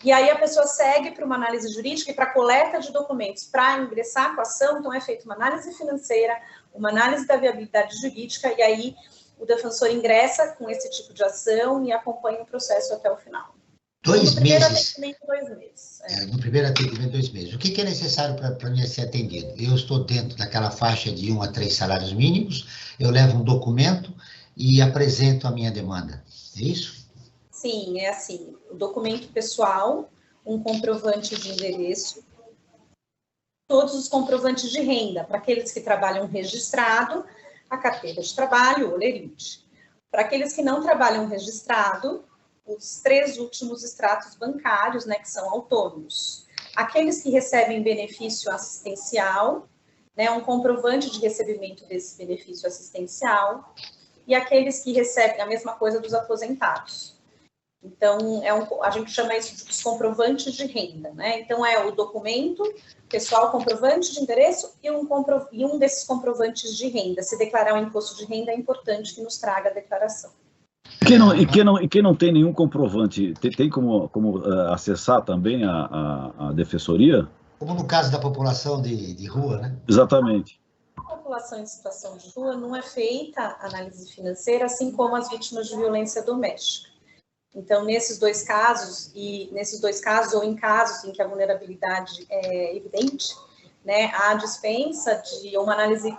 E aí a pessoa segue para uma análise jurídica e para a coleta de documentos para ingressar com a ação, então é feita uma análise financeira, uma análise da viabilidade jurídica, e aí o defensor ingressa com esse tipo de ação e acompanha o processo até o final. 2 meses? No primeiro atendimento, 2 meses. No primeiro atendimento, 2 meses. O que é necessário para mim ser atendido? Eu estou dentro daquela faixa de 1 a 3 salários mínimos, eu levo um documento e apresento a minha demanda. É isso? Sim, é assim. O documento pessoal, um comprovante de endereço, todos os comprovantes de renda, para aqueles que trabalham registrado, a carteira de trabalho, o olerite. Para aqueles que não trabalham registrado, os 3 últimos extratos bancários, né, que são autônomos. Aqueles que recebem benefício assistencial, né, um comprovante de recebimento desse benefício assistencial, e aqueles que recebem a mesma coisa dos aposentados. Então, a gente chama isso de comprovantes de renda, né? Então, é o documento pessoal, comprovante de endereço e um desses comprovantes de renda. Se declarar o imposto de renda, é importante que nos traga a declaração. Quem não tem nenhum comprovante, tem como acessar também a defensoria? Como no caso da população de rua, né? Exatamente. A população em situação de rua não é feita análise financeira, assim como as vítimas de violência doméstica. Então, nesses dois casos, ou em casos em que a vulnerabilidade é evidente, né, há dispensa de uma análise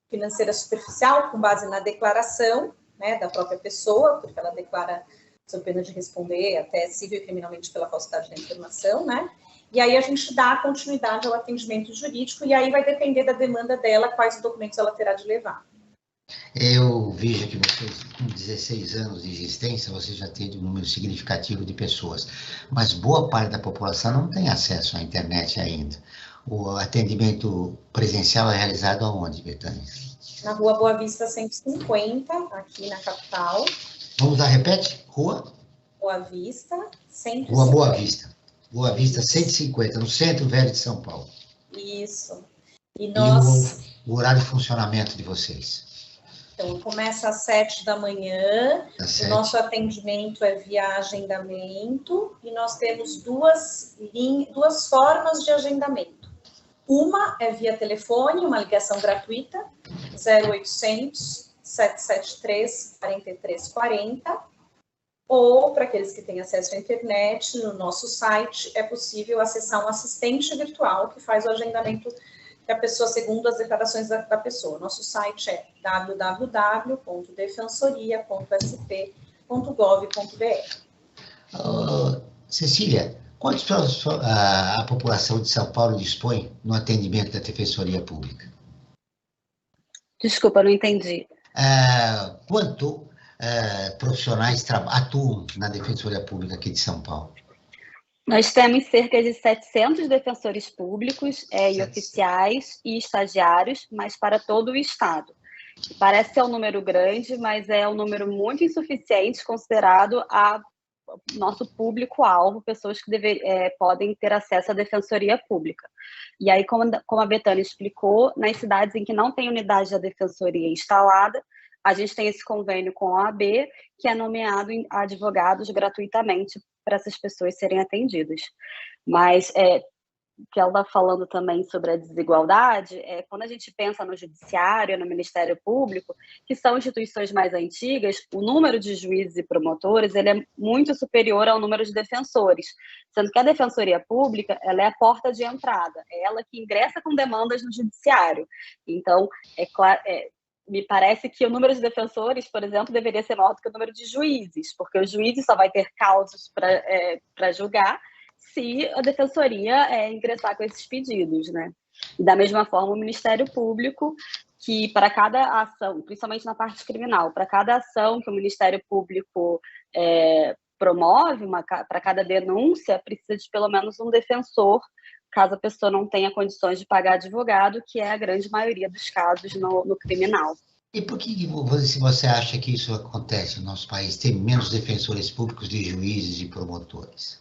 financeira superficial com base na declaração, né, da própria pessoa, porque ela declara sob pena de responder até civil e criminalmente pela falsidade da informação, né? E aí a gente dá continuidade ao atendimento jurídico, e aí vai depender da demanda dela, quais documentos ela terá de levar. Eu vejo que vocês, com 16 anos de existência, você já tem um número significativo de pessoas, mas boa parte da população não tem acesso à internet ainda. O atendimento presencial é realizado aonde, Betânia? Na Rua Boa Vista 150, aqui na capital. Vamos lá, repete? Rua? Boa Vista 150. Rua Boa Vista. Boa Vista 150, no centro velho de São Paulo. Isso. E o horário de funcionamento de vocês? Então, começa às 7 da manhã, o nosso atendimento é via agendamento, e nós temos duas formas de agendamento. Uma é via telefone, uma ligação gratuita, 0800 773 4340, ou, para aqueles que têm acesso à internet, no nosso site é possível acessar um assistente virtual que faz o agendamento da pessoa segundo as declarações da pessoa. Nosso site é www.defensoria.sp.gov.br. Cecília, quantas pessoas a população de São Paulo dispõe no atendimento da Defensoria Pública? Desculpa, não entendi. Quanto profissionais atuam na Defensoria Pública aqui de São Paulo? Nós temos cerca de 700 defensores públicos e oficiais e estagiários, mas para todo o Estado. Parece ser um número grande, mas é um número muito insuficiente considerado nosso público-alvo, pessoas que podem ter acesso à defensoria pública. E aí, como a Betânia explicou, nas cidades em que não tem unidade da defensoria instalada, a gente tem esse convênio com a OAB, que é nomeado advogados gratuitamente para essas pessoas serem atendidas. Mas o que ela está falando também sobre a desigualdade, quando a gente pensa no judiciário, no Ministério Público, que são instituições mais antigas, o número de juízes e promotores ele é muito superior ao número de defensores, sendo que a Defensoria Pública ela é a porta de entrada, é ela que ingressa com demandas no judiciário. Então, me parece que o número de defensores, por exemplo, deveria ser maior do que o número de juízes, porque o juiz só vai ter causas para julgar se a defensoria ingressar com esses pedidos, né? E da mesma forma, o Ministério Público, que para cada ação, principalmente na parte criminal, para cada ação que o Ministério Público promove, para cada denúncia, precisa de pelo menos um defensor, caso a pessoa não tenha condições de pagar advogado, que é a grande maioria dos casos no criminal. E por que você acha que isso acontece no nosso país? Tem menos defensores públicos de juízes e promotores?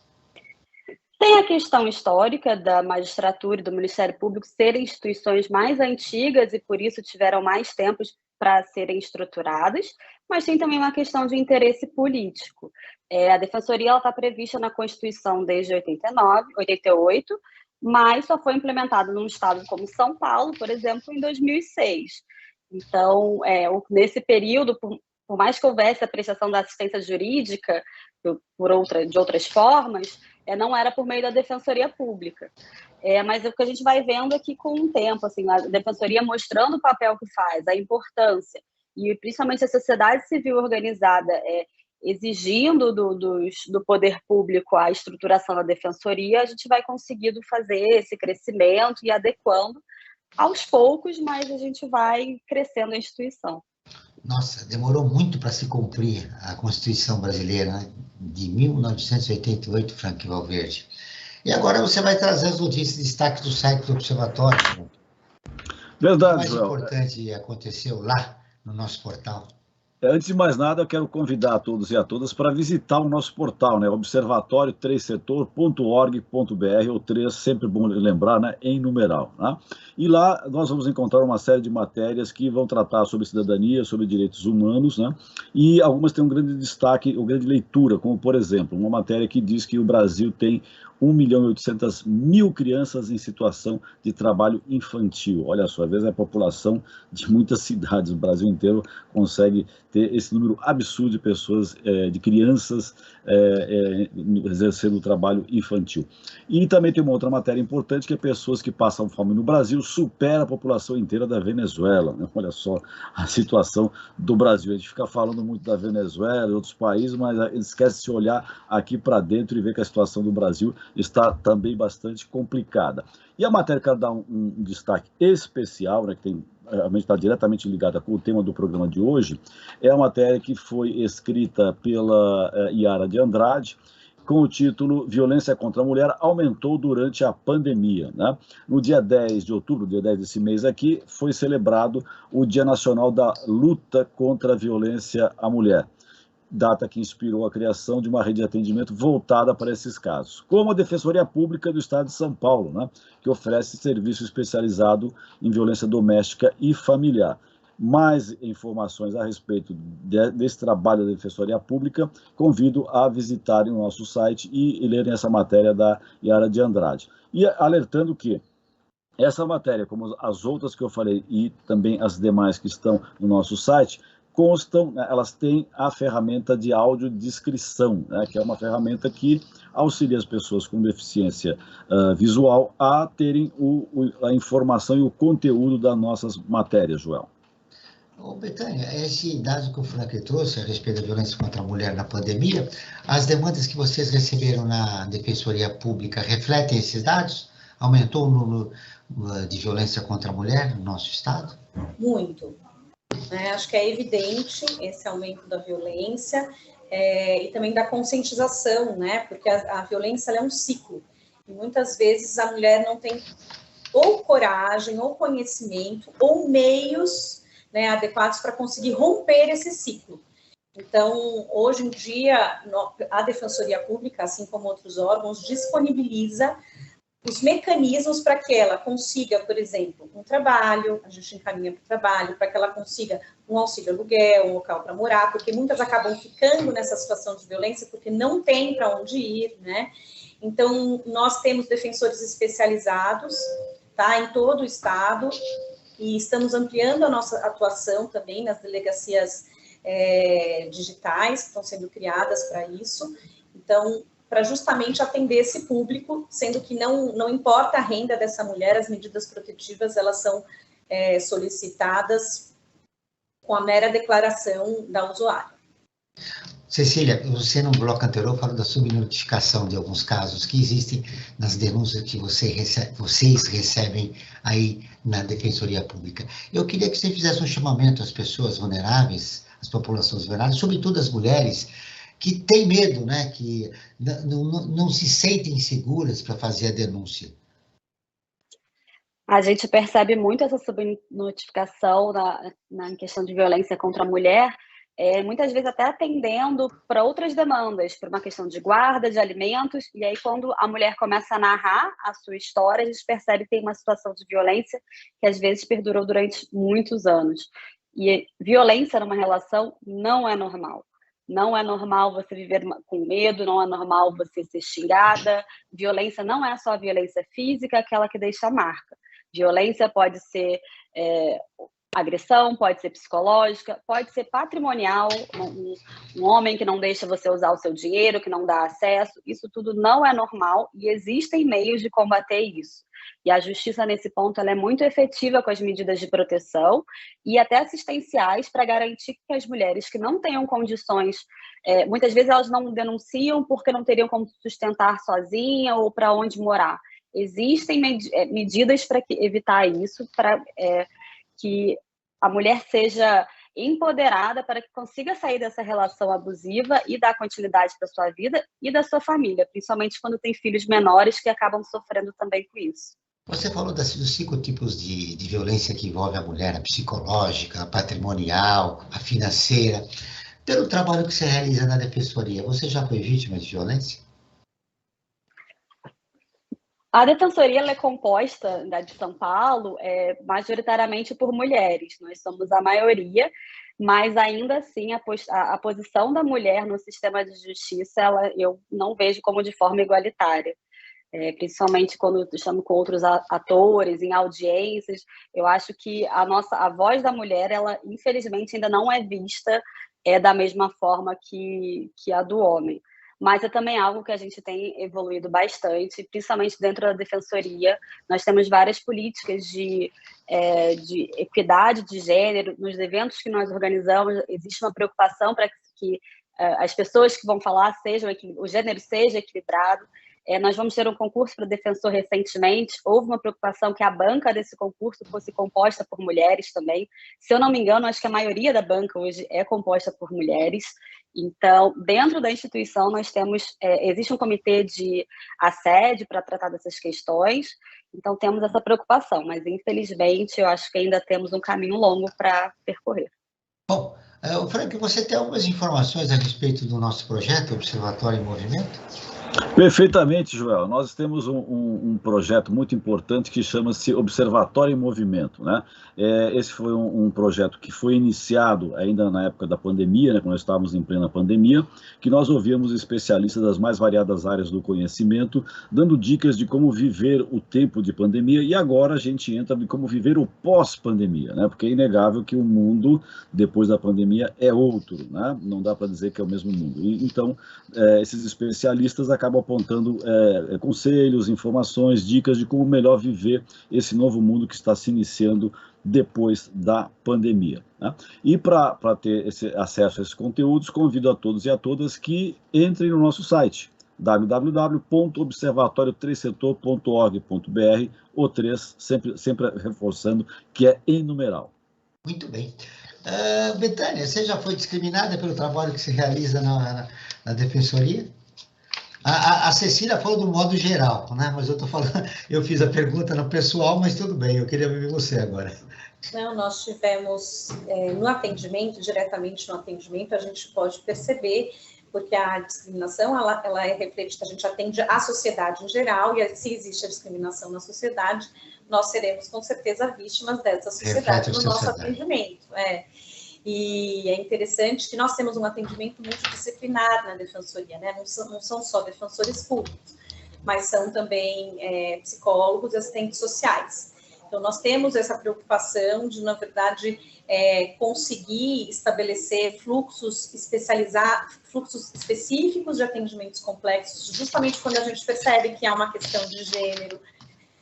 Tem a questão histórica da magistratura e do Ministério Público serem instituições mais antigas e, por isso, tiveram mais tempo para serem estruturadas, mas tem também uma questão de interesse político. A Defensoria está prevista na Constituição desde 88, mas só foi implementada num estado como São Paulo, por exemplo, em 2006. Então, nesse período, por mais que houvesse a prestação da assistência jurídica de outras formas, não era por meio da Defensoria Pública. Mas o que a gente vai vendo aqui com o tempo, assim, a Defensoria mostrando o papel que faz, a importância, e principalmente a sociedade civil organizada exigindo do poder público a estruturação da defensoria, a gente vai conseguindo fazer esse crescimento e adequando aos poucos, mas a gente vai crescendo a instituição. Nossa, demorou muito para se cumprir a Constituição brasileira, né? De 1988, Frank Valverde. E agora você vai trazer as notícias de destaque do site do Observatório. Verdade, o mais Joel. Importante aconteceu lá no nosso portal. Antes de mais nada, eu quero convidar a todos e a todas para visitar o nosso portal, né? observatório3setor.org.br, ou 3, sempre bom lembrar, né? Em numeral. Né? E lá nós vamos encontrar uma série de matérias que vão tratar sobre cidadania, sobre direitos humanos, né? E algumas têm um grande destaque, uma grande leitura, como, por exemplo, uma matéria que diz que o Brasil tem 1.800.000 crianças em situação de trabalho infantil. Olha só, às vezes a população de muitas cidades do Brasil inteiro consegue ter esse número absurdo de pessoas, de crianças exercendo o trabalho infantil. E também tem uma outra matéria importante, que é pessoas que passam fome no Brasil supera a população inteira da Venezuela, né? Olha só a situação do Brasil. A gente fica falando muito da Venezuela e outros países, mas esquece de se olhar aqui para dentro e ver que a situação do Brasil está também bastante complicada. E a matéria que eu quero dar um destaque especial, né, que realmente está diretamente ligada com o tema do programa de hoje, é a matéria que foi escrita pela Yara de Andrade, com o título Violência contra a Mulher aumentou durante a pandemia. Né? No dia 10 de outubro, dia 10 desse mês aqui, foi celebrado o Dia Nacional da Luta contra a Violência à Mulher, data que inspirou a criação de uma rede de atendimento voltada para esses casos, como a Defensoria Pública do Estado de São Paulo, né, que oferece serviço especializado em violência doméstica e familiar. mais informações a respeito desse trabalho da Defensoria Pública, convido a visitarem o nosso site e lerem essa matéria da Yara de Andrade. E alertando que essa matéria, como as outras que eu falei e também as demais que estão no nosso site, constam, né, elas têm a ferramenta de audiodescrição, né, que é uma ferramenta que auxilia as pessoas com deficiência visual a terem a informação e o conteúdo das nossas matérias, Joel. Ô, Betânia, esse dado que o Frank trouxe a respeito da violência contra a mulher na pandemia, as demandas que vocês receberam na Defensoria Pública refletem esses dados? Aumentou o número de violência contra a mulher no nosso estado? Muito. Acho que é evidente esse aumento da violência e também da conscientização, né? Porque a violência ela é um ciclo. E muitas vezes a mulher não tem ou coragem, ou conhecimento, ou meios, né, adequados para conseguir romper esse ciclo. Então, hoje em dia, a Defensoria Pública, assim como outros órgãos, disponibiliza os mecanismos para que ela consiga, por exemplo, um trabalho, a gente encaminha para o trabalho, para que ela consiga um auxílio aluguel, um local para morar, porque muitas acabam ficando nessa situação de violência porque não tem para onde ir, né? Então, nós temos defensores especializados, tá, em todo o estado, e estamos ampliando a nossa atuação também nas delegacias digitais que estão sendo criadas para isso. Então, para justamente atender esse público, sendo que não importa a renda dessa mulher, as medidas protetivas, elas são solicitadas com a mera declaração da usuária. Cecília, você no bloco anterior falou da subnotificação de alguns casos que existem nas denúncias que vocês recebem aí na Defensoria Pública. Eu queria que você fizesse um chamamento às pessoas vulneráveis, às populações vulneráveis, sobretudo as mulheres, que têm medo, né, que não se sentem seguras para fazer a denúncia. A gente percebe muito essa subnotificação na questão de violência contra a mulher, muitas vezes até atendendo para outras demandas, por uma questão de guarda de alimentos, e aí quando a mulher começa a narrar a sua história, a gente percebe que tem uma situação de violência que às vezes perdurou durante muitos anos. E violência numa relação não é normal. Não é normal você viver com medo, não é normal você ser xingada. Violência não é só violência física, aquela que deixa a marca. Violência pode ser agressão, pode ser psicológica, pode ser patrimonial, um homem que não deixa você usar o seu dinheiro, que não dá acesso, isso tudo não é normal e existem meios de combater isso. E a justiça, nesse ponto, ela é muito efetiva com as medidas de proteção e até assistenciais para garantir que as mulheres que não tenham condições, muitas vezes elas não denunciam porque não teriam como sustentar sozinha ou para onde morar. Existem medidas para evitar isso, para que a mulher seja empoderada para que consiga sair dessa relação abusiva e dar continuidade para a sua vida e da sua família, principalmente quando tem filhos menores que acabam sofrendo também com isso. Você falou dos 5 tipos de violência que envolve a mulher, a psicológica, a patrimonial, a financeira. Pelo trabalho que você realiza na Defensoria, você já foi vítima de violência? A Defensoria ela é composta, da de São Paulo, majoritariamente por mulheres. Nós somos a maioria, mas ainda assim a posição da mulher no sistema de justiça eu não vejo como de forma igualitária. Principalmente quando estamos com outros atores, em audiências, eu acho que a voz da mulher, ela infelizmente ainda não é vista da mesma forma que a do homem. Mas é também algo que a gente tem evoluído bastante, principalmente dentro da Defensoria. Nós temos várias políticas de equidade de gênero. Nos eventos que nós organizamos, existe uma preocupação para que as pessoas que vão falar o gênero seja equilibrado. Nós vamos ter um concurso para defensor recentemente. Houve uma preocupação que a banca desse concurso fosse composta por mulheres também. Se eu não me engano, acho que a maioria da banca hoje é composta por mulheres. Então, dentro da instituição, nós temos... existe um comitê de assédio para tratar dessas questões. Então, temos essa preocupação. Mas, infelizmente, eu acho que ainda temos um caminho longo para percorrer. Bom, Frank, você tem algumas informações a respeito do nosso projeto Observatório em Movimento? Perfeitamente, Joel. Nós temos um projeto muito importante que chama-se Observatório em Movimento, né? Esse foi um projeto que foi iniciado ainda na época da pandemia, né, quando nós estávamos em plena pandemia, que nós ouvíamos especialistas das mais variadas áreas do conhecimento, dando dicas de como viver o tempo de pandemia, e agora a gente entra em como viver o pós-pandemia, né? Porque é inegável que o mundo, depois da pandemia, é outro, né? Não dá para dizer que é o mesmo mundo. Então, esses especialistas acabam apontando conselhos, informações, dicas de como melhor viver esse novo mundo que está se iniciando depois da pandemia, né? E para ter acesso a esses conteúdos, convido a todos e a todas que entrem no nosso site, www.observatório3setor.org.br, o 3, sempre reforçando que é em numeral. Muito bem. Betânia, você já foi discriminada pelo trabalho que se realiza na Defensoria? A Cecília falou do modo geral, né? Mas eu fiz a pergunta no pessoal, mas tudo bem, eu queria ver você agora. Não, nós tivemos no atendimento, diretamente no atendimento, a gente pode perceber, porque a discriminação, ela é refletida, a gente atende a sociedade em geral, e se existe a discriminação na sociedade, nós seremos com certeza vítimas dessa sociedade no nosso atendimento. E é interessante que nós temos um atendimento multidisciplinar na Defensoria, né? Não são só defensores públicos, mas são também psicólogos e assistentes sociais. Então, nós temos essa preocupação de, na verdade, conseguir estabelecer fluxos específicos de atendimentos complexos, justamente quando a gente percebe que há uma questão de gênero,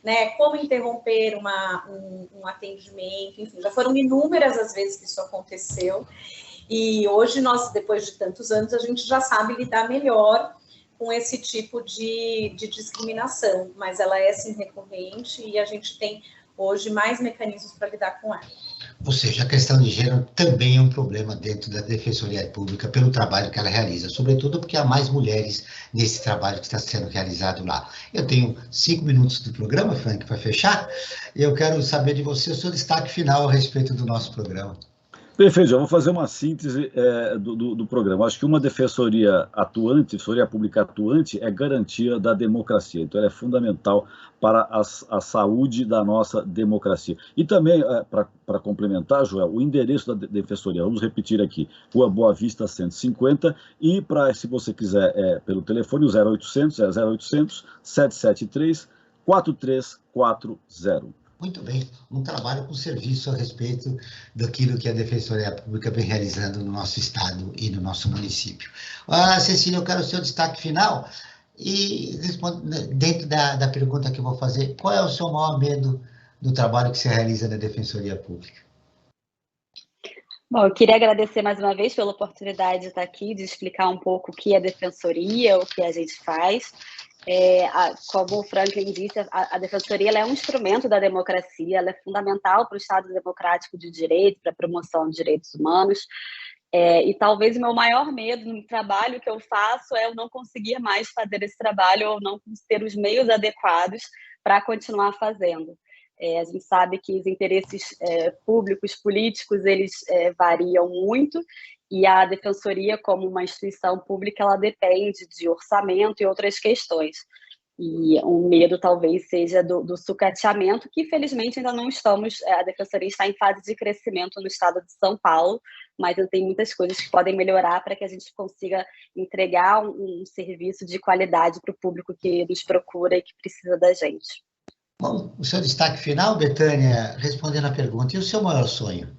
né, como interromper um atendimento, enfim, já foram inúmeras as vezes que isso aconteceu, e hoje nós, depois de tantos anos, a gente já sabe lidar melhor com esse tipo de discriminação, mas ela é, sim, recorrente, e a gente tem hoje mais mecanismos para lidar com ela. Ou seja, a questão de gênero também é um problema dentro da Defensoria Pública pelo trabalho que ela realiza, sobretudo porque há mais mulheres nesse trabalho que está sendo realizado lá. Eu tenho 5 minutos do programa, Frank, para fechar, e eu quero saber de você o seu destaque final a respeito do nosso programa. Perfeito, eu vou fazer uma síntese do programa. Acho que uma defensoria pública atuante é garantia da democracia. Então, ela é fundamental para a saúde da nossa democracia. E também, para complementar, Joel, o endereço da defensoria, vamos repetir aqui, Rua Boa Vista 150, e se você quiser, pelo telefone, o 0800 773 4340. Muito bem, um trabalho com serviço a respeito daquilo que a Defensoria Pública vem realizando no nosso estado e no nosso município. Cecília, eu quero o seu destaque final e dentro da pergunta que eu vou fazer, qual é o seu maior medo do trabalho que se realiza na Defensoria Pública? Bom, eu queria agradecer mais uma vez pela oportunidade de estar aqui, de explicar um pouco o que é a Defensoria, o que a gente faz. Como o Franklin disse, a Defensoria ela é um instrumento da democracia, ela é fundamental para o Estado democrático de direito, para a promoção de direitos humanos, e talvez o meu maior medo no trabalho que eu faço é eu não conseguir mais fazer esse trabalho ou não ter os meios adequados para continuar fazendo. A gente sabe que os interesses públicos, políticos, eles variam muito, e a Defensoria, como uma instituição pública, ela depende de orçamento e outras questões. E um medo talvez seja do sucateamento, que felizmente ainda não estamos, a Defensoria está em fase de crescimento no estado de São Paulo, mas tem muitas coisas que podem melhorar para que a gente consiga entregar um serviço de qualidade para o público que nos procura e que precisa da gente. Bom, o seu destaque final, Betânia, respondendo a pergunta, e o seu maior sonho?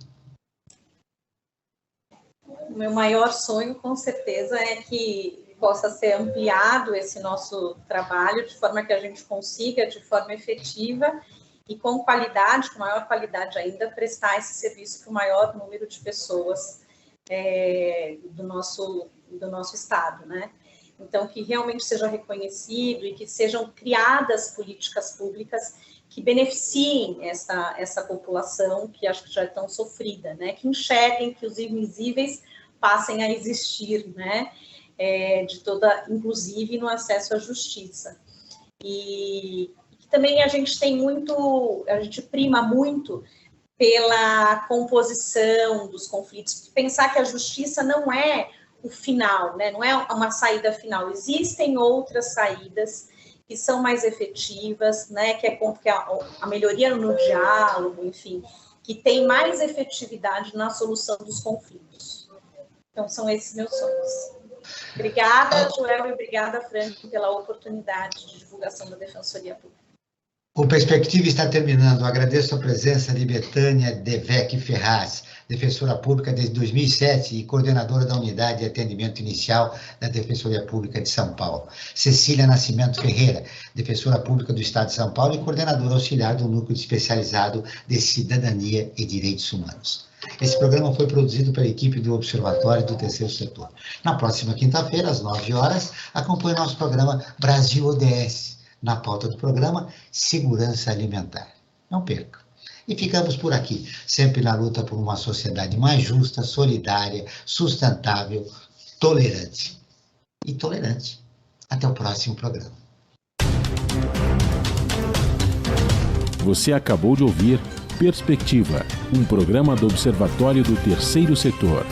O meu maior sonho, com certeza, é que possa ser ampliado esse nosso trabalho, de forma que a gente consiga, de forma efetiva e com qualidade, com maior qualidade ainda, prestar esse serviço para o maior número de pessoas do nosso estado, né? Então, que realmente seja reconhecido e que sejam criadas políticas públicas que beneficiem essa população que acho que já é tão sofrida, né? Que enxerguem que os invisíveis passem a existir, né? Inclusive no acesso à justiça. E também a gente prima muito pela composição dos conflitos, pensar que a justiça não é o final, né? Não é uma saída final. Existem outras saídas que são mais efetivas, né? Que é a melhoria no diálogo, enfim, que tem mais efetividade na solução dos conflitos. Então, são esses meus sonhos. Obrigada, Joel, e obrigada, Frank, pela oportunidade de divulgação da Defensoria Pública. O Perspectiva está terminando. Agradeço a presença de Betânia Devec Ferraz, defensora pública desde 2007 e coordenadora da Unidade de Atendimento Inicial da Defensoria Pública de São Paulo. Cecília Nascimento Ferreira, defensora pública do Estado de São Paulo e coordenadora auxiliar do Núcleo Especializado de Cidadania e Direitos Humanos. Esse programa foi produzido pela equipe do Observatório do Terceiro Setor. Na próxima quinta-feira, às 9 horas, acompanhe nosso programa Brasil ODS. Na pauta do programa, Segurança Alimentar. Não perca. E ficamos por aqui, sempre na luta por uma sociedade mais justa, solidária, sustentável, tolerante. E tolerante. Até o próximo programa. Você acabou de ouvir Perspectiva, um programa do Observatório do Terceiro Setor.